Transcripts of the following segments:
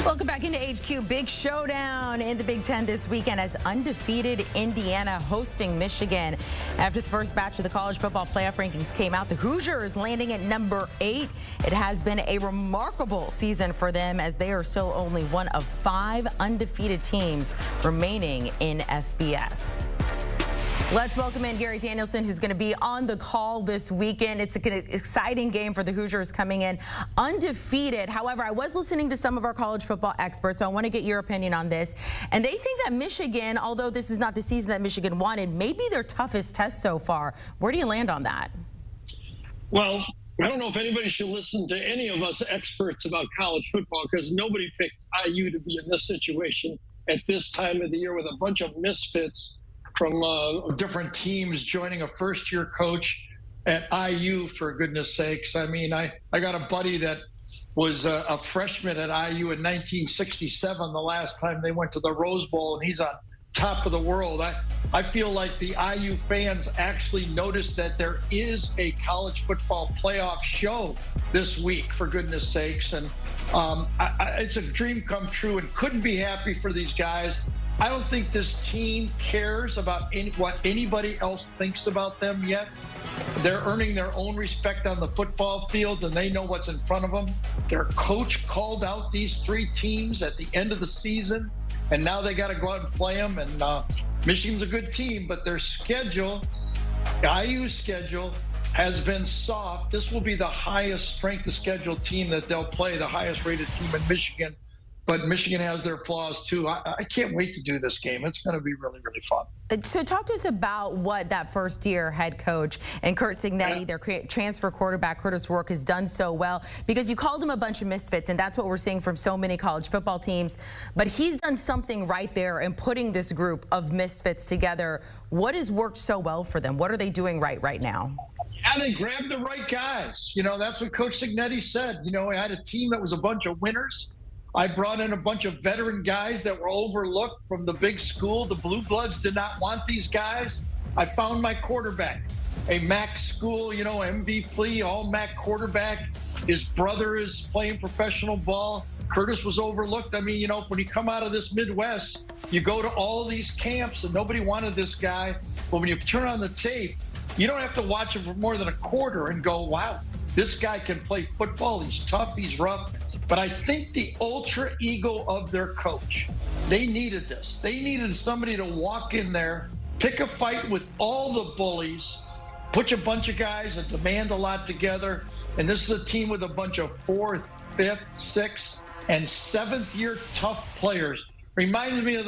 Welcome back into HQ. Big showdown in the Big Ten this weekend as undefeated Indiana hosting Michigan. After the first batch of the college football playoff rankings came out, the Hoosiers landing at number 8. It has been a remarkable season for them as they are still only one of 5 undefeated teams remaining in FBS. Let's welcome in Gary Danielson, who's going to be on the call this weekend. It's an exciting game for the Hoosiers coming in undefeated. However, I was listening to some of our college football experts, so I want to get your opinion on this. And they think that Michigan, although this is not the season that Michigan wanted, may be their toughest test so far. Where do you land on that? Well, I don't know if anybody should listen to any of us experts about college football because nobody picked IU to be in this situation at this time of the year with a bunch of misfits from different teams joining a first-year coach at IU, for goodness sakes. I mean, I got a buddy that was a freshman at IU in 1967, the last time they went to the Rose Bowl, and he's on top of the world. I feel like the IU fans actually noticed that there is a college football playoff show this week, for goodness sakes. And it's a dream come true and couldn't be happy for these guys. I don't think this team cares about what anybody else thinks about them yet. They're earning their own respect on the football field, and they know what's in front of them. Their coach called out these 3 teams at the end of the season, and now they got to go out and play them. And Michigan's a good team, but their schedule, IU's schedule, has been soft. This will be the highest strength of schedule team that they'll play, the highest rated team in Michigan. But Michigan has their flaws, too. I can't wait to do this game. It's going to be really, really fun. So talk to us about what that first-year head coach and Kurt Cignetti, their transfer quarterback, Curtis Rourke, has done so well. Because you called him a bunch of misfits, and that's what we're seeing from so many college football teams. But he's done something right there in putting this group of misfits together. What has worked so well for them? What are they doing right now? Yeah, they grabbed the right guys. You know, that's what Coach Cignetti said. You know, he had a team that was a bunch of winners. I brought in a bunch of veteran guys that were overlooked from the big school. The Blue Bloods did not want these guys. I found my quarterback, a MAC school, you know, MVP, all MAC quarterback. His brother is playing professional ball. Curtis was overlooked. I mean, you know, when you come out of this Midwest, you go to all these camps and nobody wanted this guy. But when you turn on the tape, you don't have to watch him for more than a quarter and go, wow, this guy can play football. He's tough, he's rough. But I think the ultra ego of their coach, they needed this. They needed somebody to walk in there, pick a fight with all the bullies, put a bunch of guys that demand a lot together. And this is a team with a bunch of 4th, 5th, 6th, and 7th year tough players. Reminds me of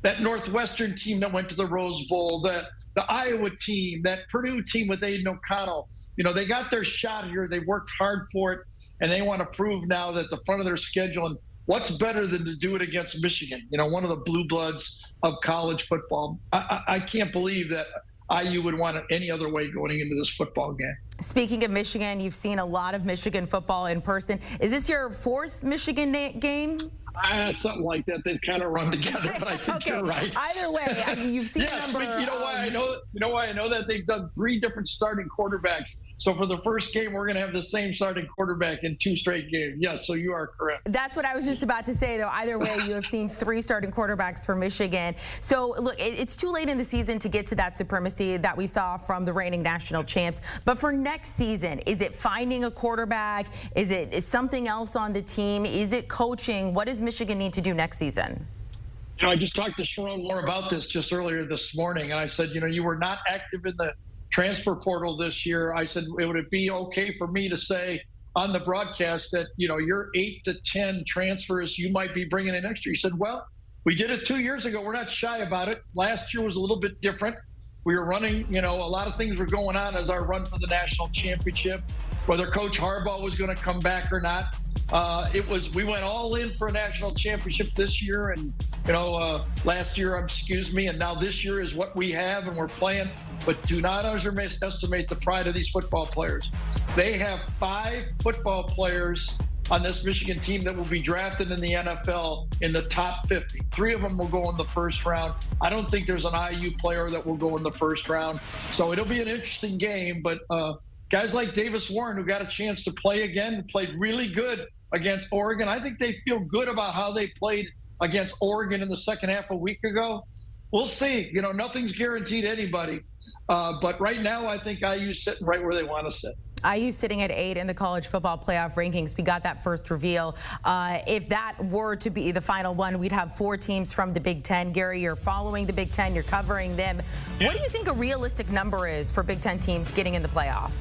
that Northwestern team that went to the Rose Bowl, the Iowa team, that Purdue team with Aiden O'Connell. You know, they got their shot here. They worked hard for it, and they want to prove now that the front of their schedule, and what's better than to do it against Michigan, you know, one of the blue bloods of college football. I can't believe that IU would want it any other way going into this football game. Speaking of Michigan, you've seen a lot of Michigan football in person. Is this your 4th Michigan game? Something like that. They've kind of run together, but I think you're right. Either way, I mean, you've seen yes, but you know why I know? You know why I know that? They've done 3 different starting quarterbacks. So for the first game, we're going to have the same starting quarterback in 2 straight games. Yes, so you are correct. That's what I was just about to say, though. Either way, you have seen 3 starting quarterbacks for Michigan. So look, it's too late in the season to get to that supremacy that we saw from the reigning national champs. But for next season, is it finding a quarterback? Is something else on the team? Is it coaching? What does Michigan need to do next season? You know, I just talked to Sharon Moore about this just earlier this morning, and I said, you know, you were not active in the transfer portal this year. I said, would it be okay for me to say on the broadcast that, you know, your 8 to 10 transfers you might be bringing in next year? He said, well, we did it 2 years ago. We're not shy about it. Last year was a little bit different. We were running, you know, a lot of things were going on as our run for the national championship, whether Coach Harbaugh was going to come back or not. We went all in for a national championship this year, and you know, last year, and now this year is what we have, and we're playing. But do not underestimate the pride of these football players. They have 5 football players on this Michigan team that will be drafted in the NFL in the top 50. 3 of them will go in the first round. I don't think there's an IU player that will go in the first round. So it'll be an interesting game, but guys like Davis Warren, who got a chance to play again, played really good against Oregon. I think they feel good about how they played against Oregon in the second half a week ago. We'll see. You know, nothing's guaranteed to anybody. But right now, I think IU's sitting right where they want to sit. IU sitting at 8 in the college football playoff rankings. We got that first reveal. If that were to be the final one, we'd have 4 teams from the Big Ten. Gary, you're following the Big Ten. You're covering them. What do you think a realistic number is for Big Ten teams getting in the playoff?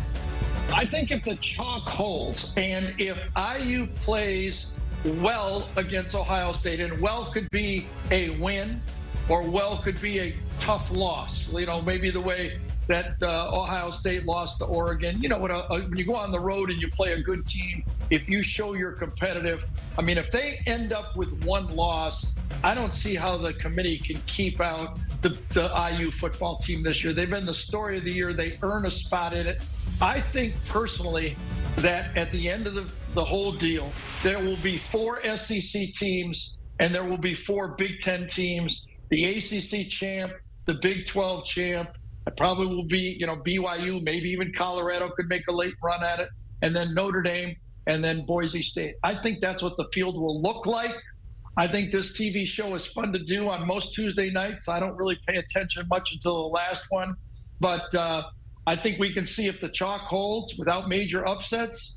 I think if the chalk holds and if IU plays well against Ohio State, and well could be a win or well could be a tough loss, you know, maybe the way that Ohio State lost to Oregon. You know, when you go on the road and you play a good team, if you show you're competitive, I mean, if they end up with one loss, I don't see how the committee can keep out the IU football team this year. They've been the story of the year. They earn a spot in it. I think personally that at the end of the whole deal, there will be 4 SEC teams and there will be 4 Big Ten teams, the ACC champ, the Big 12 champ. It probably will be, you know, BYU, maybe even Colorado could make a late run at it, and then Notre Dame, and then Boise State. I think that's what the field will look like. I think this TV show is fun to do on most Tuesday nights. I don't really pay attention much until the last one, but I think we can see if the chalk holds without major upsets.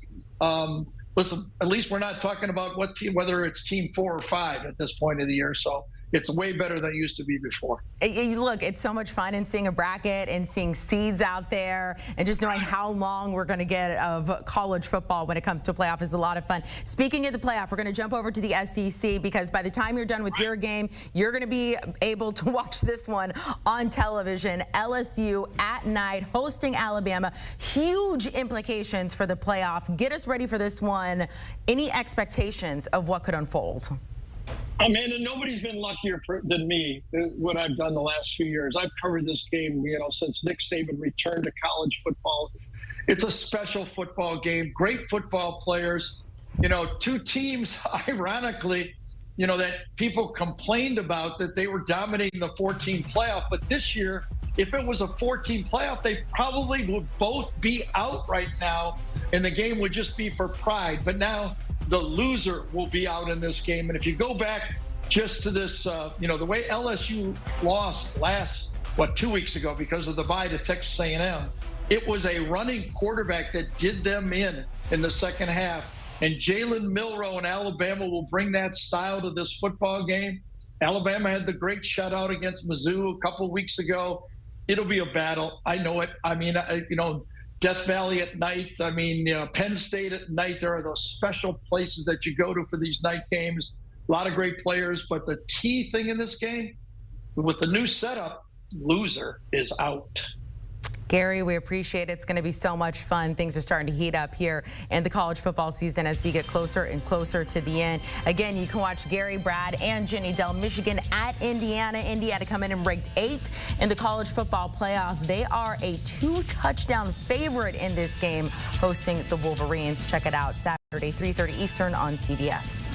Listen, at least we're not talking about what team, whether it's team 4 or 5 at this point of the year. So it's way better than it used to be before. Look, it's so much fun in seeing a bracket and seeing seeds out there and just knowing how long we're going to get of college football when it comes to playoff is a lot of fun. Speaking of the playoff, we're going to jump over to the SEC because by the time you're done with your game, you're going to be able to watch this one on television. LSU at night hosting Alabama. Huge implications for the playoff. Get us ready for this one. Any expectations of what could unfold? Amanda, nobody's been luckier than me what I've done the last few years. I've covered this game, you know, since Nick Saban returned to college football. It's a special football game, great football players. You know, 2 teams, ironically, you know, that people complained about that they were dominating the 14 playoff. But this year, if it was a 14 playoff, they probably would both be out right now, and the game would just be for pride. But now the loser will be out in this game. And if you go back just to this, you know, the way LSU lost last, 2 weeks ago because of the bye to Texas A&M, it was a running quarterback that did them in the second half. And Jalen Milroe in Alabama will bring that style to this football game. Alabama had the great shutout against Mizzou a couple weeks ago. It'll be a battle. I know it. I mean, you know, Death Valley at night. I mean, you know, Penn State at night. There are those special places that you go to for these night games. A lot of great players. But the key thing in this game, with the new setup, loser is out. Gary, we appreciate it. It's going to be so much fun. Things are starting to heat up here in the college football season as we get closer and closer to the end. Again, you can watch Gary, Brad, and Jenny Dell, Michigan at Indiana. Indiana come in and ranked 8th in the college football playoff. They are a 2-touchdown favorite in this game, hosting the Wolverines. Check it out Saturday, 3:30 Eastern on CBS.